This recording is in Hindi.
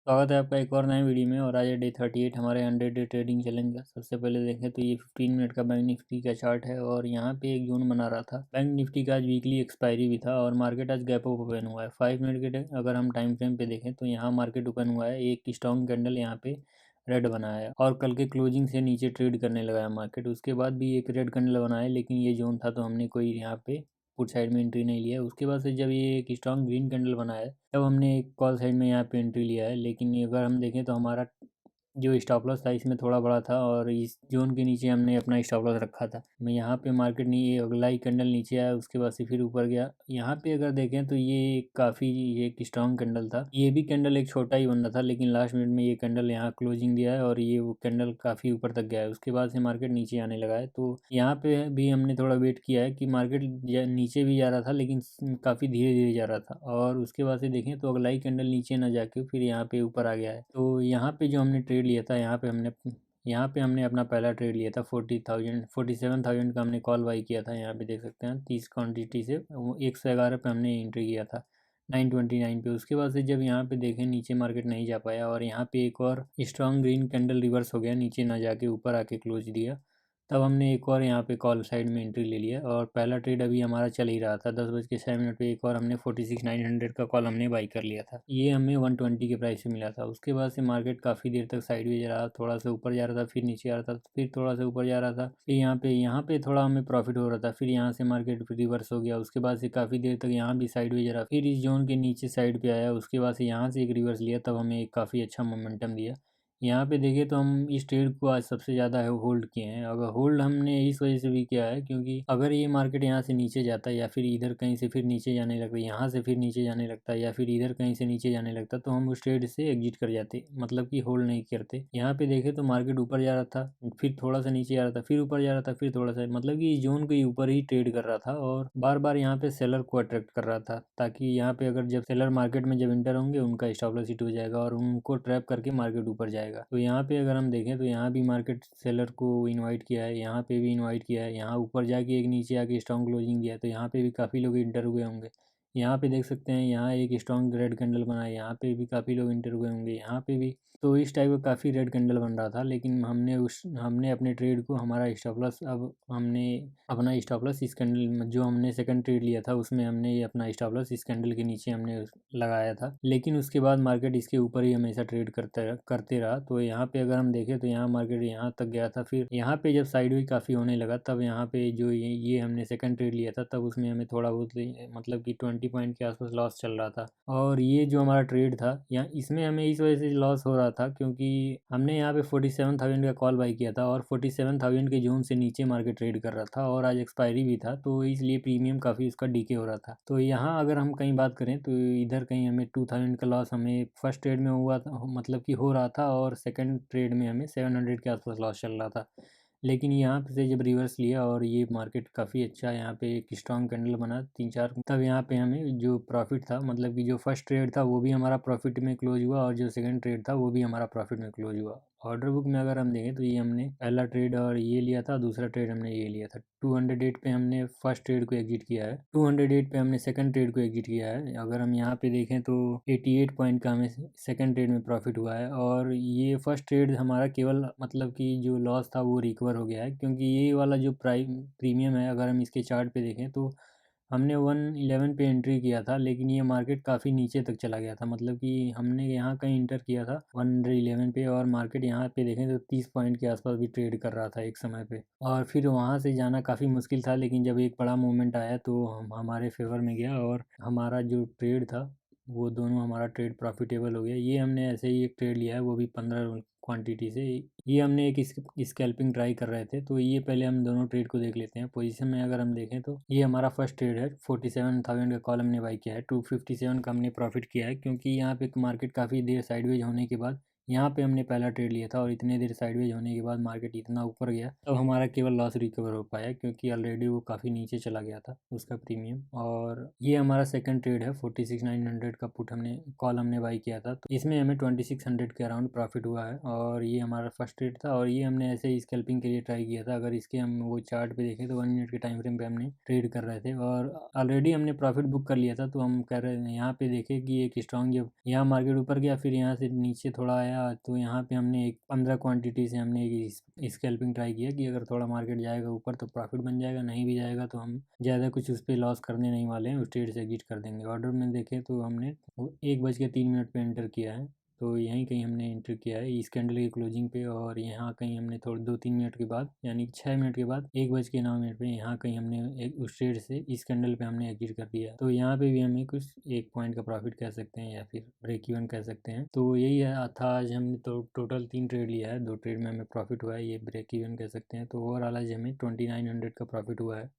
स्वागत है आपका एक और नए वीडियो में। और आज है डे 38 हमारे 100 डे ट्रेडिंग चैलेंज का। सबसे पहले देखें तो ये 15 मिनट का बैंक निफ्टी का चार्ट है और यहाँ पे एक जोन बना रहा था। बैंक निफ्टी का आज वीकली एक्सपायरी भी था और मार्केट आज गैप अप ओपन हुआ है। 5 मिनट के अगर हम टाइम फ्रेम पे देखें तो यहाँ मार्केट ओपन हुआ है, एक स्ट्रॉन्ग कैंडल यहाँ पे रेड बनाया है और कल के क्लोजिंग से नीचे ट्रेड करने लगा है मार्केट। उसके बाद भी एक रेड कैंडल बनाया, लेकिन ये जोन था तो हमने कोई यहाँ पे पुट साइड में एंट्री नहीं लिया है। उसके बाद से जब ये एक स्ट्रॉन्ग ग्रीन कैंडल बना है तब हमने एक कॉल साइड में यहाँ पे एंट्री लिया है। लेकिन अगर हम देखें तो हमारा जो स्टॉप लॉस था इसमें थोड़ा बड़ा था और इस जोन के नीचे हमने अपना स्टॉप लॉस रखा था। मैं यहाँ पे मार्केट नहीं, अगला ही कैंडल नीचे आया, उसके बाद से फिर ऊपर गया। यहाँ पे अगर देखें तो ये काफ़ी एक स्ट्रॉन्ग कैंडल था। ये भी कैंडल एक छोटा ही बन रहा था, लेकिन लास्ट मिनट में ये कैंडल यहाँ क्लोजिंग दिया है और ये वो कैंडल काफ़ी ऊपर तक गया है। उसके बाद से मार्केट नीचे आने लगा है। तो यहाँ पे भी हमने थोड़ा वेट किया है कि मार्केट नीचे भी जा रहा था, लेकिन काफ़ी धीरे धीरे जा रहा था। और उसके बाद से देखें तो अगला ही कैंडल नीचे ना जाके फिर यहाँ पे ऊपर आ गया है। तो यहाँ पे जो हमने ट्रेड लिया था, यहाँ पे हमने अपना पहला ट्रेड लिया था 47,000 का हमने कॉल बाई किया था। यहाँ पे देख सकते हैं 30 क्वांटिटी से वो 111 पे हमने एंट्री किया था 929 पे। उसके बाद से जब यहाँ पे देखें नीचे मार्केट नहीं जा पाया और यहाँ पे एक और स्ट्रॉन्ग ग्रीन कैंडल रिवर्स हो गया, नीचे ना जाके ऊपर आके क्लोज दिया, तब हमने एक और यहाँ पे कॉल साइड में एंट्री ले लिया। और पहला ट्रेड अभी हमारा चल ही रहा था, 10:06 पे एक और हमने 46,900 का कॉल हमने बाई कर लिया था। ये हमें 120 के प्राइस से मिला था। उसके बाद से मार्केट काफ़ी देर तक साइडवेज रहा, थोड़ा सा ऊपर जा रहा था, फिर नीचे आ रहा था, फिर थोड़ा सा ऊपर जा रहा था, फिर यहाँ पे थोड़ा हमें प्रॉफिट हो रहा था, फिर यहाँ से मार्केट रिवर्स हो गया। उसके बाद से काफ़ी देर तक यहाँ भी साइडवेज रहा, फिर इस जोन के नीचे साइड पे आया। उसके बाद से यहाँ से एक रिवर्स लिया, तब हमें एक काफ़ी अच्छा मोमेंटम दिया। यहाँ पे देखिए तो हम इस ट्रेड को आज सबसे ज़्यादा होल्ड किए हैं। अगर होल्ड हमने इस वजह से भी किया है क्योंकि अगर ये मार्केट यहाँ से नीचे जाता है या फिर इधर कहीं से फिर नीचे जाने लगता है, यहाँ से फिर नीचे जाने लगता है या फिर इधर कहीं से नीचे जाने लगता, तो हम उस ट्रेड से एग्जिट कर जाते, मतलब कि होल्ड नहीं करते। यहाँ पे देखे तो मार्केट ऊपर जा रहा था, फिर थोड़ा सा नीचे आ रहा था, फिर ऊपर जा रहा था, फिर थोड़ा सा, मतलब कि इस जोन के ऊपर ही ट्रेड कर रहा था और बार बार यहाँ पे सेलर को अट्रैक्ट कर रहा था, ताकि यहाँ पे अगर जब सेलर मार्केट में जब इंटर होंगे उनका स्टॉप लॉस हिट हो जाएगा और उनको ट्रैप करके मार्केट ऊपर जाएगा। तो यहाँ पे अगर हम देखें तो यहाँ भी मार्केट सेलर को इनवाइट किया है, यहाँ पे भी इनवाइट किया है, यहाँ ऊपर जाके एक नीचे आके स्ट्रॉन्ग क्लोजिंग दिया है, तो यहाँ पे भी काफ़ी लोग इंटर हुए होंगे। यहाँ पे देख सकते हैं यहाँ एक स्ट्रॉन्ग रेड कैंडल बना है, यहाँ पे भी काफ़ी लोग इंटर हुए होंगे, यहाँ पे भी। तो इस टाइप का काफ़ी रेड कैंडल बन रहा था, लेकिन हमने अपने ट्रेड को, हमारा स्टॉप लॉस, अब हमने अपना स्टॉप लॉस इस कैंडल जो हमने सेकंड ट्रेड लिया था उसमें हमने ये अपना स्टॉप लॉस इस कैंडल के नीचे हमने लगाया था। लेकिन उसके बाद मार्केट इसके ऊपर ही हमेशा ट्रेड करते रहा। तो यहाँ पे अगर हम देखें तो यहाँ मार्केट यहाँ तक गया था, फिर यहाँ पे जब साइडवेज काफ़ी होने लगा तब यहाँ पे जो ये हमने सेकंड ट्रेड लिया था तब उसमें हमें थोड़ा बहुत मतलब कि 20 पॉइंट के आसपास लॉस चल रहा था। और ये जो हमारा ट्रेड था यहाँ, इसमें हमें इस वजह से लॉस हो रहा था क्योंकि हमने यहाँ पे 47,000 का कॉल बाई किया था और 47,000 के जोन से नीचे मार्केट ट्रेड कर रहा था और आज एक्सपायरी भी था, तो इसलिए प्रीमियम काफ़ी उसका डीके हो रहा था। तो यहाँ अगर हम कहीं बात करें तो इधर कहीं हमें 2,000 का लॉस हमें फर्स्ट ट्रेड में हुआ था, मतलब कि हो रहा था, और सेकंड ट्रेड में हमें 700 के आसपास लॉस चल रहा था। लेकिन यहाँ पे से जब रिवर्स लिया और ये मार्केट काफ़ी अच्छा, यहाँ पे एक स्ट्रॉन्ग कैंडल बना 3-4, तब यहाँ पे हमें जो प्रॉफिट था, मतलब कि जो फर्स्ट ट्रेड था वो भी हमारा प्रॉफिट में क्लोज हुआ और जो सेकंड ट्रेड था वो भी हमारा प्रॉफिट में क्लोज हुआ। ऑर्डर बुक में अगर हम देखें तो ये हमने पहला ट्रेड और ये लिया था, दूसरा ट्रेड हमने ये लिया था। 208 पे हमने फर्स्ट ट्रेड को एग्जिट किया है, 208 पे हमने सेकंड ट्रेड को एग्जिट किया है। अगर हम यहाँ पे देखें तो 88 पॉइंट का हमें सेकंड ट्रेड में प्रॉफिट हुआ है और ये फर्स्ट ट्रेड हमारा केवल, मतलब कि जो लॉस था वो रिकवर हो गया है, क्योंकि ये वाला जो प्रीमियम है अगर हम इसके चार्ट पे देखें तो हमने 111 पे एंट्री किया था, लेकिन ये मार्केट काफ़ी नीचे तक चला गया था, मतलब कि हमने यहाँ कहीं इंटर किया था 111 पे और मार्केट यहाँ पे देखें तो 30 पॉइंट के आसपास भी ट्रेड कर रहा था एक समय पे। और फिर वहाँ से जाना काफ़ी मुश्किल था, लेकिन जब एक बड़ा मूवमेंट आया तो हम हमारे फेवर में गया और हमारा जो ट्रेड था वो दोनों, हमारा ट्रेड प्रॉफिटेबल हो गया। ये हमने ऐसे ही एक ट्रेड लिया है, वो भी 15 क्वांटिटी से। ये हमने एक स्कैल्पिंग ट्राई कर रहे थे, तो ये पहले हम दोनों ट्रेड को देख लेते हैं। पोजीशन में अगर हम देखें तो ये हमारा फर्स्ट ट्रेड है, 47,000 का कॉल हमने बाई किया है, 257 का हमने प्रॉफिट किया है, क्योंकि यहाँ पे मार्केट काफ़ी देर साइडवेज होने के बाद यहाँ पे हमने पहला ट्रेड लिया था और इतने देर साइडवेज होने के बाद मार्केट इतना ऊपर गया, तब हमारा केवल लॉस रिकवर हो पाया क्योंकि ऑलरेडी वो काफ़ी नीचे चला गया था उसका प्रीमियम। और ये हमारा सेकंड ट्रेड है। 46,900 का पुट हमने कॉल हमने बाई किया था, तो इसमें हमें 2600 के अराउंड प्रॉफिट हुआ है और ये हमारा फर्स्ट ट्रेड था। और ये हमने ऐसे ही स्कैल्पिंग के लिए ट्राई किया था। अगर इसके हम वो चार्ट पे देखें तो 1 मिनट के टाइम फ्रेम पे हमने ट्रेड कर रहे थे और ऑलरेडी हमने प्रॉफिट बुक कर लिया था। तो हम कह रहे हैं यहाँ पे देखें कि एक स्ट्रॉन्ग, जब यहाँ मार्केट ऊपर गया फिर यहाँ से नीचे थोड़ा आया, तो यहाँ पे हमने एक 15 क्वांटिटी से हमने एक स्कैल्पिंग ट्राई किया कि अगर थोड़ा मार्केट जाएगा ऊपर तो प्रॉफिट बन जाएगा, नहीं भी जाएगा तो हम ज़्यादा कुछ उस पर लॉस करने नहीं वाले हैं, उस ट्रेड से एग्जिट कर देंगे। ऑर्डर में देखें तो हमने 1:03 पे एंटर किया है, तो यहीं कहीं हमने एंटर किया है इस कैंडल की क्लोजिंग पे। और यहाँ कहीं हमने थोड़े 2-3 मिनट के बाद यानी 6 मिनट के बाद 1:09 पे यहाँ कहीं हमने एक उस ट्रेड से इस कैंडल पे हमने एग्जिट कर दिया। तो यहाँ पे भी हमें कुछ 1 पॉइंट का प्रॉफिट कह सकते हैं या फिर ब्रेक इवन कह सकते हैं। तो यही है था आज हमने तो टोटल 3 ट्रेड लिया है, 2 ट्रेड में हमें प्रॉफिट हुआ है, ये ब्रेक इवन कह सकते हैं। तो ओवरऑल आज हमें 2900 का प्रॉफिट हुआ है।